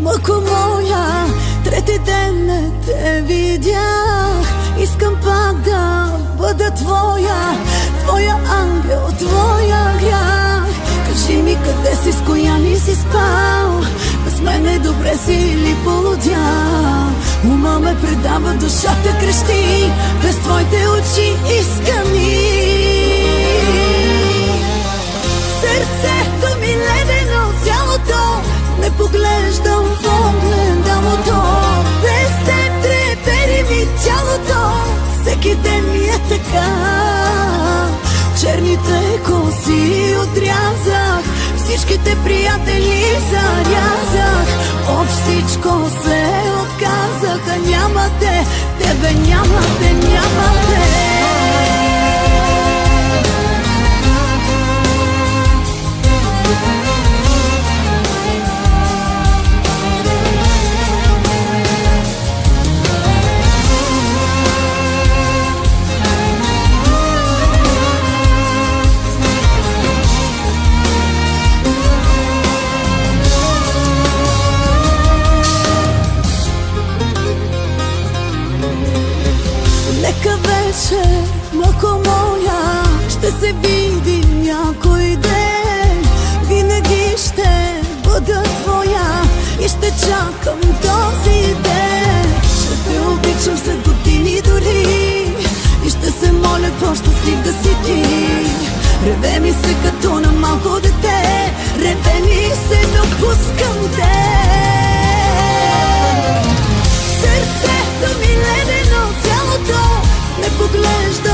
Мъко моя, трети ден не те видях. Искам пак да бъда твоя, твоя ангел, твоя грях. Кажи ми къде си, с коя ни си спал, без мене добре си или полудял. Ума ме предава, душата крещи, без твоите очи искани. Сърцето ми ледено, цялото не поглеждам в огледалото. Без теб трепери ми тялото, всеки ден ми е така. Черните коси отрязах, всичките приятели зарязах. От всичко се отказах, а няма те, тебе няма те, няма те. Нека вече, мъко моя, ще се види някой ден. Винаги ще бъда твоя и ще чакам този ден. Ще те обичам след години дори и ще се моля по-щастлив да си ти. Реве ми се като на малко дете, реве ми се, допускам те. Сърцето ми ледено, цялото не поглежда